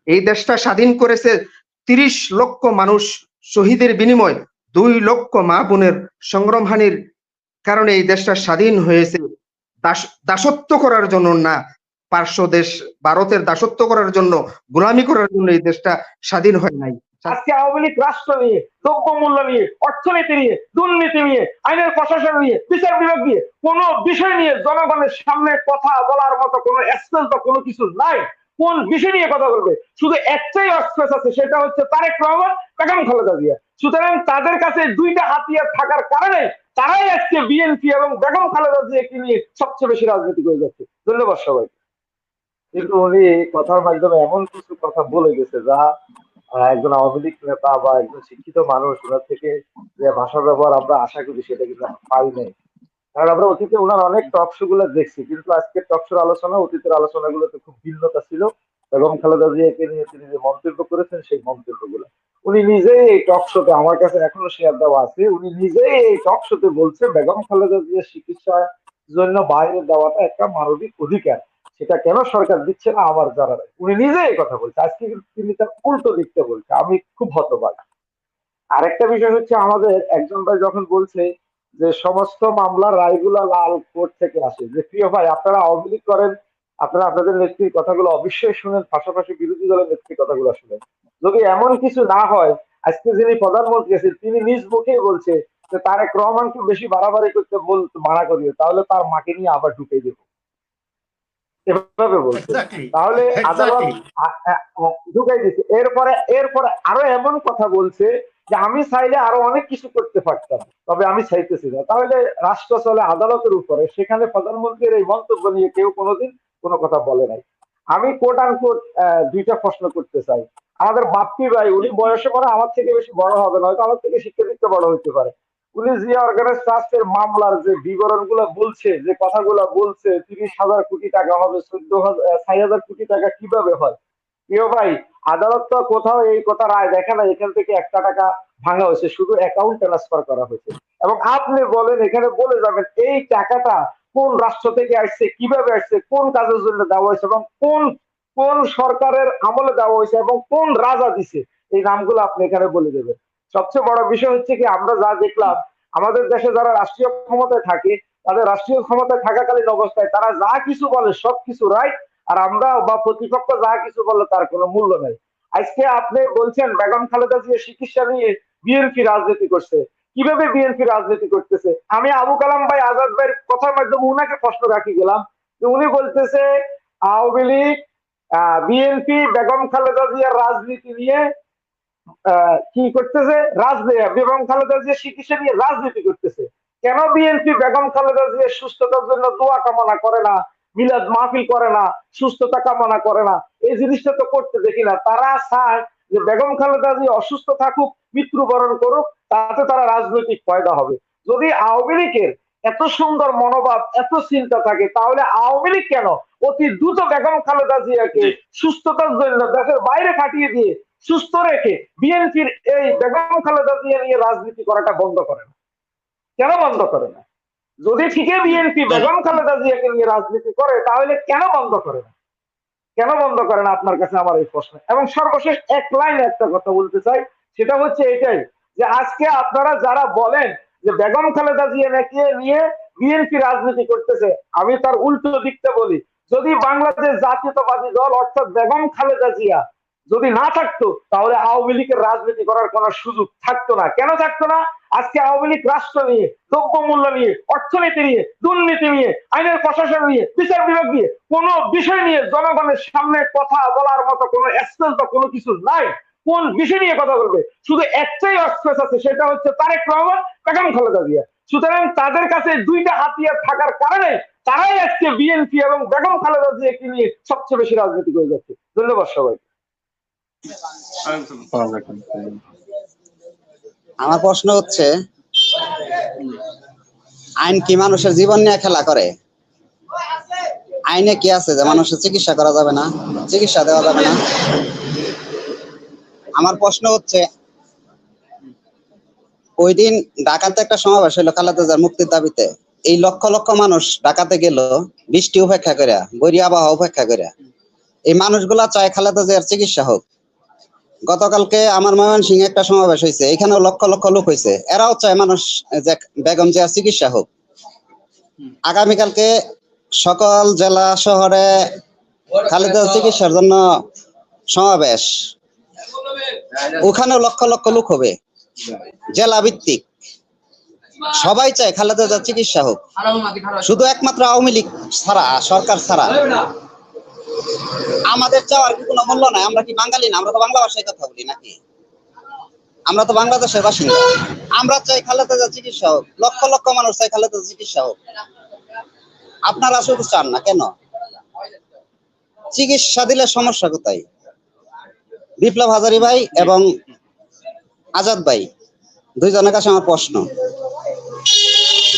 এই দেশটা স্বাধীন করেছে ৩০ লক্ষ মানুষ শহীদের বিনিময়, ২ লক্ষ মা বোনের সংগ্রামহানির কারণে এই দেশটা স্বাধীন হয়েছে। দাসত্ব করার জন্য না, পার্শ্ব দেশ ভারতের দাসত্ব করার জন্য, গোলামি করার জন্য এই দেশটা স্বাধীন হয় নাই। আজকে আওয়ামী লীগ রাষ্ট্র নিয়ে, দ্রব্যমূল্য নিয়ে, অর্থনীতি নিয়ে, দুর্নীতি নিয়ে, আইনের প্রশাসন নিয়ে, বিচার বিভাগ নিয়ে কোন বিষয় নিয়ে জনগণের সামনে কথা বলার মতো কোনো স্পেস বা কোনো কিছু নাই। কোন বিষয় নিয়ে কথা বলবে? শুধু একটাই স্পেস আছে, সেটা হচ্ছে তারেক রহমান, বেগম খালেদা জিয়া। সুতরাং তাদের কাছে দুইটা হাতিয়ার থাকার কারণে তারাই আজকে বিএনপি এবং বেগম খালেদা জিয়াকে নিয়ে সবচেয়ে বেশি রাজনীতি করে যাচ্ছে। ধন্যবাদ সবাইকে। কিন্তু উনি কথার মাধ্যমে এমন কিছু কথা বলে গেছে যা একজন আওয়ামী লীগ নেতা বা একজন শিক্ষিত মানুষ ওনার থেকে যে ভাষা ব্যবহার আমরা আশা করি সেটা কিন্তু পাই নাই। কারণ আমরা অতীতে ওনার অনেক টক শো গুলো দেখছি, কিন্তু আজকের টক শোর আলোচনা অতীতের আলোচনাগুলোতে খুব ভিন্নতা ছিল। বেগম খালেদা জিয়াকে নিয়ে তিনি যে মন্তব্য করেছেন সেই মন্তব্যগুলো উনি নিজেই এই টক শোতে, আমার কাছে এখনো শেয়ার দেওয়া আছে, উনি নিজেই এই টক শোতে বলছে বেগম খালেদা জিয়ার চিকিৎসার জন্য বাইরে দেওয়াটা একটা মানবিক অধিকার, সেটা কেন সরকার দিচ্ছে না আমার জানা নাই। উনি নিজে এই কথা বলছে, আজকে কিন্তু তিনি তার উল্টো দিকটা বলছে। আমি খুব হতবাক। আরেকটা বিষয় হচ্ছে, আমাদের একজন ভাই যখন বলছে যে সমস্ত মামলার রায়গুলা লাল কোর্ট থেকে আসে, যে প্রিয় ভাই আপনারা আওয়ামী লীগ করেন, আপনারা আপনাদের নেত্রীর কথাগুলো অবশ্যই শুনেন, পাশাপাশি বিরোধী দলের নেত্রীর কথাগুলো শুনেন। যদি এমন কিছু না হয়, আজকে যিনি প্রধানমন্ত্রী আছেন তিনি নিজ মুখেই বলছে যে তারেক রহমানকে বেশি বাড়াবাড়ি করতে মানা করিও, তাহলে তার মাকে নিয়ে আবার ঢুকে দেবো, এভাবে বলছে। তাহলে আদালত ঢুকাই দিচ্ছে। এরপরে এরপরে আরো এমন কথা বলছে যে আমি চাইলে আরো অনেক কিছু করতে পারতাম, তবে আমি চাইতেছি না। তাহলে রাষ্ট্র চলে আদালতের উপরে, সেখানে প্রধানমন্ত্রীর এই মন্তব্য নিয়ে কেউ কোনোদিন কোনো কথা বলে নাই। আমি কোট আনকোট দুইটা প্রশ্ন করতে চাই। আমাদের বাপ্পি ভাই, উনি বয়সে পরে আমার থেকে বেশি বড় হবে না, হয়তো আমার থেকে শিক্ষা বড় হইতে পারে। উনি জিয়া অর্গানাইজ ট্রাস্টের মামলার যে বিবরণ গুলো বলছে, যে কথাগুলো বলছে, ৩০,০০০ কোটি টাকা হবে, ৬,০০০ কোটি টাকা কিভাবে হয়? প্রিয় ভাই, আদালত তো কোথাও এই কথা রায় দেখে না এখান থেকে একটা টাকা ভাঙা হয়েছে, শুধু অ্যাকাউন্ট ট্রান্সফার করা হয়েছে। এবং আপনি বলেন, এখানে বলে যাবেন এই টাকাটা কোন রাষ্ট্র থেকে আসছে, কিভাবে আসছে, কোন কাজের জন্য দেওয়া হয়েছে, এবং কোন কোন সরকারের আমলে দেওয়া হয়েছে, এবং কোন রাজা দিছে, এই নামগুলো আপনি এখানে বলে দেবেন। সবচেয়ে বড় বিষয় হচ্ছে কি, আমরা যা দেখলাম আমাদের দেশে যারা রাষ্ট্রীয় ক্ষমতায় থাকে, তাদের রাষ্ট্রীয় ক্ষমতায় থাকাকালীন অবস্থায় তারা যা কিছু বলে সবকিছু রাইট, আর আমরা বা প্রতিপক্ষ যা কিছু বললে তার কোনো মূল্য নেই। আজকে আপনি বলছেন বেগম খালেদা জিয়া চিকিৎসা নিয়ে বিএনপি রাজনীতি করছে। কিভাবে বিএনপি রাজনীতি করতেছে? আমি আবু কালাম ভাই আজাদ ভাইয়ের কথার মাধ্যমে উনাকে প্রশ্ন রাখি গেলাম, যে উনি বলতেছে আওয়ামী লীগ বিএনপি বেগম খালেদা জিয়ার রাজনীতি নিয়ে কি করতেছে, বেগম খালেদা জিয়ার চিকিৎসা নিয়ে রাজনীতি করতেছে। কেন বিএনপি বেগম খালেদা জিয়ার সুস্থতার জন্য দোয়া কামনা করে না, মিলাদ মাহফিল করে না, সুস্থতা কামনা করে না? এই জিনিসটা তো করতে দেখি না। তারা চায় যে বেগম খালেদা জিয়া অসুস্থ থাকুক, মৃত্যুবরণ করুক, তাতে তারা রাজনৈতিক ফায়দা হবে। যদি আওয়ামী লীগের এত সুন্দর মনোভাব, এত চিন্তা থাকে, তাহলে আওয়ামী লীগ কেন অতি দ্রুত বেগম খালেদা জিয়াকে সুস্থতার জন্য দেশের বাইরে পাঠিয়ে দিয়ে সুস্থ রেখে বিএনপির এই বেগম খালেদা জিয়া নিয়ে রাজনীতি করাটা বন্ধ করে না? কেন বন্ধ করে না? যদি ঠিকই বিএনপি বেগম খালেদা জিয়াকে নিয়ে রাজনীতি করে, তাহলে কেন বন্ধ করে না? কেন বন্ধ করে না? আপনার কাছে আমার এই প্রশ্ন। এবং সর্বশেষ এক লাইনে একটা কথা বলতে চাই, সেটা হচ্ছে এটাই, যে আজকে আপনারা যারা বলেন যে বেগম খালেদা জিয়া নাকি নিয়ে বিএনপি রাজনীতি করতেছে, আমি তার উল্টো দিকটা বলি। যদি বাংলাদেশ জাতীয়তাবাদী দল অর্থাৎ বেগম খালেদা জিয়া যদি না থাকতো, তাহলে আওয়ামী লীগের রাজনীতি করার কোন সুযোগ থাকতো না। কেন থাকতো না? আজকে আওয়ামী লীগ রাষ্ট্র নিয়ে, দ্রব্যমূল্য নিয়ে, অর্থনীতি নিয়ে, দুর্নীতি নিয়ে, আইনের প্রশাসন নিয়ে, বিচার বিভাগ নিয়ে কোন বিষয় নিয়ে জনগণের সামনে কথা বলার মতো কোনো স্পেস বা কোনো কিছু নাই। কোন বিষয় নিয়ে কথা বলবে? শুধু একটাই স্পেস আছে, সেটা হচ্ছে তারেক রহমান, বেগম খালেদা জিয়া। সুতরাং তাদের কাছে দুইটা হাতিয়ার থাকার কারণে তারাই আজকে বিএনপি এবং বেগম খালেদা জিয়াকে নিয়ে সবচেয়ে বেশি রাজনীতি করে যাচ্ছে। ধন্যবাদ সবাই। আমার প্রশ্ন হচ্ছে, আইন কি মানুষের জীবন নিয়ে খেলা করে? আইনে কি আছে যে মানুষের চিকিৎসা করা যাবে না, চিকিৎসা দেওয়া যাবে না? আমার প্রশ্ন হচ্ছে, ওই দিন ঢাকাতে একটা সমাবেশ হলো খালেদা জিয়ার মুক্তির দাবিতে। এই লক্ষ লক্ষ মানুষ ঢাকাতে গেল বৃষ্টি উপেক্ষা করে, বৈরী আবহাওয়া উপেক্ষা করে। এই মানুষগুলা চায় খালেদা জিয়ার চিকিৎসা হোক। গতকালকে আমার ময়মনসিংহে একটা সমাবেশ হয়েছে, এখানেও লক্ষ লক্ষ লোক হয়েছে, এরাও চায় মানুষ যে বেগম জিয়ার চিকিৎসা হোক। আগামীকালকে সকল জেলা শহরে খালেদা চিকিৎসার জন্য সমাবেশ, ওখানেও লক্ষ লক্ষ লোক হবে, জেলা ভিত্তিক। সবাই চায় খালেদা জিয়ার চিকিৎসা হোক, শুধু একমাত্র আওয়ামী লীগ ছাড়া, সরকার ছাড়া। আমাদের চাওয়ার কি কোনো মূল্য নাই? আমরা কি বাঙালি না? আমরা তো বাংলা ভাষায় কথা বলি নাকি? আমরা তো বাংলাদেশের বাসিন্দা। আমরা চাই খালেদা জিয়ার চিকিৎসা হোক, লক্ষ লক্ষ মানুষ চাই খালেদা জিয়ার চিকিৎসা হোক। আপনারা শুধু চান না কেন? চিকিৎসা দিলে সমস্যা কোথায়? বিপ্লব হাজারী ভাই এবং আজাদ ভাই দুইজনের কাছে আমার প্রশ্ন,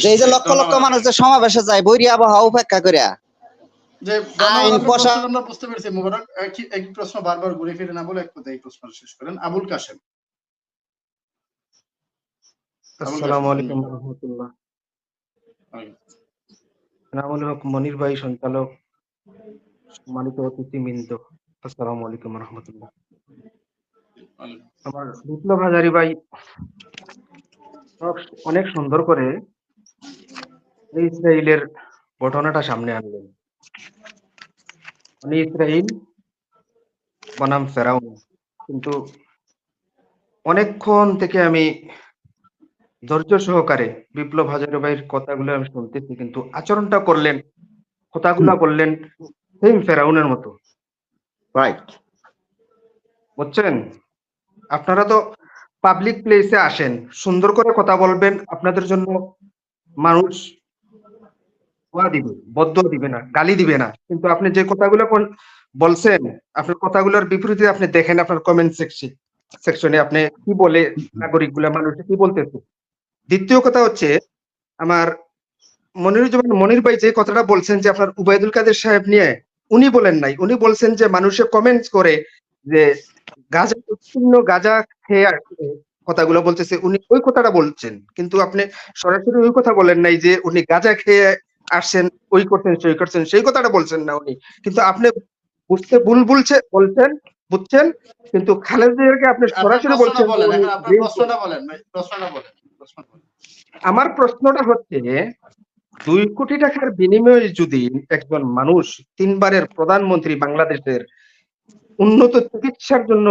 যে এই যে লক্ষ লক্ষ মানুষ যে সমাবেশে যায় বৈরী আবহাওয়া উপেক্ষা করিয়া, যে আইন আমরা বুঝতে পেরেছি মোবারক, এক প্রশ্ন বারবার ঘুরে ফিরে না বলে এক কথায় এই প্রশ্ন শেষ করেন। আবুল কাশেম। আসসালামু আলাইকুম রহমতুল্লাহ। এনামুল হক মনির ভাই, সঞ্চালক, সম্মানিত অতিথিবৃন্দ, আসসালামু আলাইকুম রহমতুল্লাহ। আমার বিপ্লব হাজারী ভাই অনেক সুন্দর করে ইসরায়েলের ঘটনাটা সামনে আনলেন। ইসরায়েল বনাম ফেরাউন, কিন্তু অনেকক্ষণ থেকে আমি ধৈর্য সহকারে বিপ্লব হাজারী ভাইয়ের কথাগুলো আমি শুনতেছি, কিন্তু আচরণটা করলেন, কথাগুলো বললেন সেম ফেরাউনের মতো। রাইট, বুঝছেন? আপনারা তো পাবলিক প্লেসে আসেন, সুন্দর করে কথা বলবেন, আপনাদের জন্য মানুষ দোয়া দিবে, বদদোয়া দিবে না, গালি দিবে না। কিন্তু আপনি যে কথাগুলো বলছেন, আপনার কথাগুলোর বিপরীতে আপনি দেখেন আপনার কমেন্ট সেকশনে আপনি কি বলে, নাগরিক গুলা মানুষ কি বলতেছে। দ্বিতীয় কথা হচ্ছে, আমার মনির ভাই যে কথাটা বলছেন যে আপনার উবাইদুল কাদের সাহেব নিয়ে, উনি বলেন নাই, উনি বলছেন যে মানুষে কমেন্টস করে যে গাঁজা উৎপন্ন গাঁজা খেয়ে আসলে কথাগুলো বলতেছে, উনি ওই কথাটা বলছেন। কিন্তু আপনি সরাসরি ওই কথা বলেন নাই যে উনি গাঁজা খেয়ে আসছেন, ওই করছেন সেই করছেন, সেই কথাটা বলছেন না উনি। কিন্তু আপনি বুঝতে ভুল বলছেন, বুঝছেন, কিন্তু খালেদা জিয়াকে আপনি সরাসরি বলছেন। আমার প্রশ্নটা হচ্ছে, 2 কোটি টাকার বিনিময়ে যদি একজন মানুষ 3 বারের প্রধানমন্ত্রী বাংলাদেশের উন্নত চিকিৎসার জন্য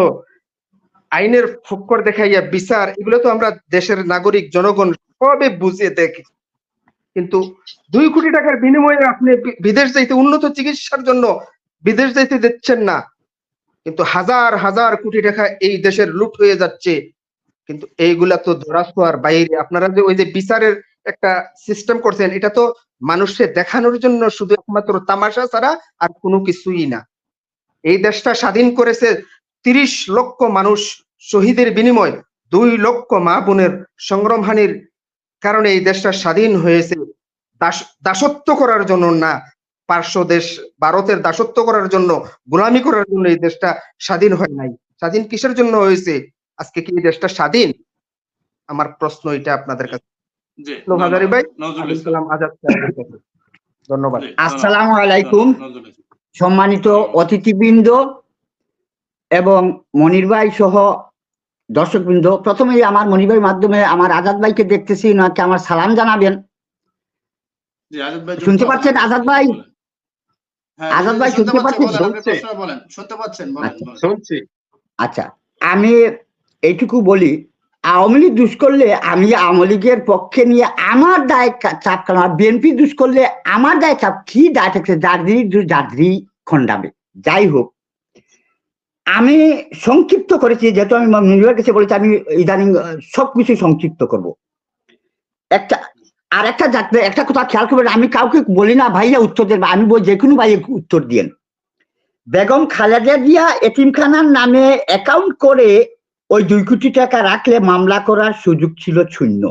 আইনের ফক্কর দেখাইয়া বিচার, এগুলো তো আমরা দেশের নাগরিক জনগণ সবে বুঝে দেখি, কিন্তু 2 কোটি টাকার বিনিময়ে আপনি বিদেশ যাইতে, উন্নত চিকিৎসার জন্য বিদেশ যাইতে দিচ্ছেন না, কিন্তু হাজার হাজার কোটি টাকা এই দেশের লুট হয়ে যাচ্ছে। কিন্তু এইগুলা তো ধরাছোঁয়ার বাইরে। আপনারা যে ওই যে বিচারের একটা সিস্টেম করছেন, এটা তো মানুষকে দেখানোর জন্য, শুধু একমাত্র তামাশা ছাড়া আর কোনো কিছুই না। এই দেশটা স্বাধীন করেছে 30 লক্ষ মানুষ শহীদের বিনিময়, 2 লক্ষ মা বোনের সংগ্রামহানির কারণে এই দেশটা স্বাধীন হয়েছে। দাসত্ব করার জন্য না, পার্শ্ব দেশ ভারতের দাসত্ব করার জন্য, গোলামি করার জন্য এই দেশটা স্বাধীন হয় নাই। স্বাধীন কিসের জন্য হয়েছে? আজকে কি এই দেশটা স্বাধীন? আমার প্রশ্ন এটা আপনাদের কাছে। হাজারী ভাই, আজাদ সাহেবের কাছে। ধন্যবাদ। আসসালামু আলাইকুম সম্মানিত অতিথিবৃন্দ এবং মনির ভাই সহ দর্শকবৃন্দ। প্রথমেই আমার মনির ভাইয়ের মাধ্যমে আমার আজাদ ভাইকে দেখতেছি, ওনাকে আমার সালাম জানাবেন। শুনতে পাচ্ছেন আজাদ ভাই? আজাদ ভাই শুনতে পাচ্ছেন? আচ্ছা, আমি এইটুকু বলি, আওয়ামী লীগ দুষ করলে আমি আওয়ামী লীগের পক্ষে নিয়ে আমার দায় চাপ কেন, বিএনপি দুষ করলে আমার দায় চাপ, কি দায় থাকছে? জাদ্রি খন্ডাবে। যাই হোক, আমি সংক্ষিপ্ত করেছি, যেহেতু আমি মনিরের কাছে বলেছি আমি ইদানিং সবকিছু সংক্ষিপ্ত করব। একটা কথা খেয়াল করবেন, আমি কাউকে বলি না ভাইয়া উত্তর দেন, আমি বলি যে কোনো ভাই উত্তর দিয়েন। বেগম খালেদা জিয়া এতিমখানার নামে অ্যাকাউন্ট করে ওই 2 কোটি টাকা রাখলে মামলা করার সুযোগ ছিল শূন্য,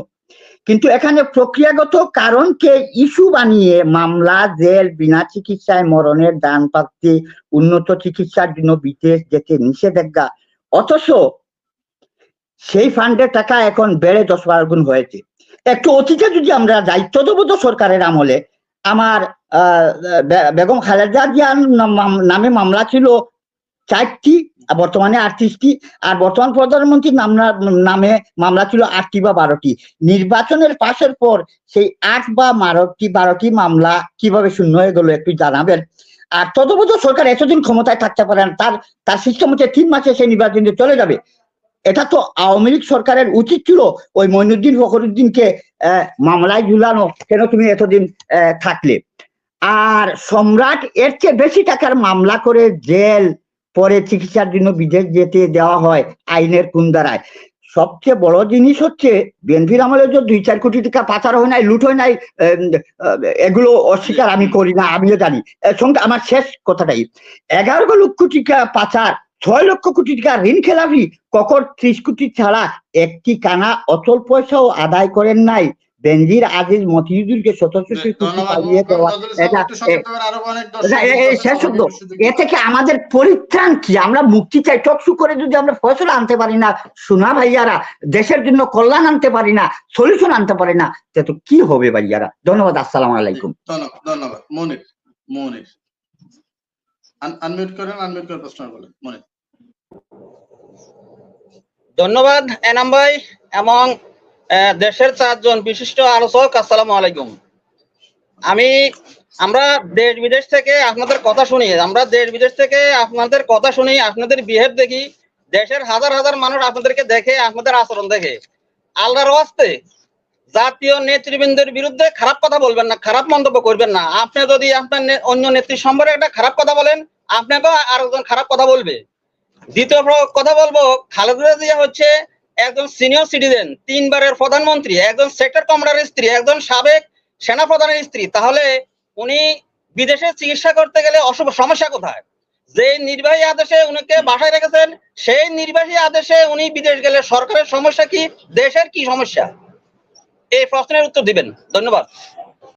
কিন্তু এখানে প্রক্রিয়াগত কারণকে ইস্যু বানিয়ে মামলা, জেল, বিনা চিকিৎসায় মরণের দান প্রাপ্তি, উন্নত চিকিৎসার জন্য বিদেশ যেতে নিষেধাজ্ঞা, অথচ সেই ফান্ডের টাকা এখন বেড়ে 10-12 গুণ হয়েছে। একটু অতীতে যদি আমরা যাই, তত্ত্বাবধায়ক সরকারের আমলে আমার বেগম খালেদা জিয়ার নামে মামলা ছিল 4টি, বর্তমানে 38টি, আর বর্তমান প্রধানমন্ত্রীর নামে মামলা ছিল 8টি বা 12টি। নির্বাচনের পাশের পর সেই 8 বা 12টি মামলা কিভাবে শূন্য হয়ে গেল একটু জানাবেন। আর তত্ত্বাবধায়ক সরকার এতদিন ক্ষমতায় থাকতে পারে না, তার সিস্টেম হচ্ছে 3 মাসে সেই নির্বাচনে চলে যাবে। এটা তো আওয়ামী লীগ সরকারের উচিত ছিল ওই মইনুদ্দিন ফখরুদ্দিনকে মামলায় ঝুলানো, কেন তুমি এতদিন থাকলে। আর সম্রাট এর চেয়ে বেশি টাকার মামলা করে জেল, পরে চিকিৎসার জন্য বিদেশ যেতে দেওয়া হয় আইনের কোন ধারায়। সবচেয়ে বড় জিনিস হচ্ছে বিএনপির আমলে যে 2-4 কোটি টাকা পাচার হয় নাই, লুট হয় নাই, এগুলো অস্বীকার আমি করি না, আমিও জানি। সঙ্গে আমার শেষ কথাটাই, 11 লক্ষ টাকা পাচার, 6 লক্ষ কোটি টাকা ঋণ খেলাপি, কখন 30 কোটি ছাড়া একটি কানা অচল পয়সাও আদায় করেন নাই। বেনজির আজিজ মতিউরকে এ থেকে আমাদের পরিত্রাণ কি? আমরা মুক্তি চাই। টকশু করে যদি আমরা ফয়সলা আনতে পারি না, সোনা ভাইয়ারা, দেশের জন্য কল্যাণ আনতে পারি না, সলিউশন আনতে পারি না, তো কি হবে ভাইয়ারা? ধন্যবাদ, আসসালামু আলাইকুম। ধন্যবাদ। মনির আনমিউট করেন, আনমিউট করে প্রশ্ন বলেন। মনির। ধন্যবাদ এনাম ভাই এবং দেশের 4 জন বিশিষ্ট আলোচক, আসসালামু আলাইকুম। আমরা দেশ বিদেশ থেকে আপনাদের কথা শুনি, আপনাদের বিহেভ দেখি, দেশের হাজার হাজার মানুষ আপনাদেরকে দেখে, আপনাদের আচরণ দেখে। আল্লাহর ওয়াস্তে জাতীয় নেতৃবৃন্দের বিরুদ্ধে খারাপ কথা বলবেন না, খারাপ মন্তব্য করবেন না। আপনি যদি আপনার অন্য নেত্রী সম্পর্কে একটা খারাপ কথা বলেন, আপনাকেও আরেকজন খারাপ কথা বলবে। দ্বিতীয় কথা বলবো, খালেদা জিয়া হচ্ছে একজন সিনিয়র সিটিজেন, 3 বারের প্রধানমন্ত্রী, একজন সেক্টর কমান্ডারের স্ত্রী, একজন সাবেক সেনা প্রধানের স্ত্রী। তাহলে উনি বিদেশে চিকিৎসা করতে গেলে সমস্যা কোথায়? যে নির্বাহী আদেশে উনাকে বাসায় রেখেছেন, সেই নির্বাহী আদেশে উনি বিদেশ গেলে সরকারের সমস্যা কি, দেশের কি সমস্যা? এই প্রশ্নের উত্তর দিবেন। ধন্যবাদ।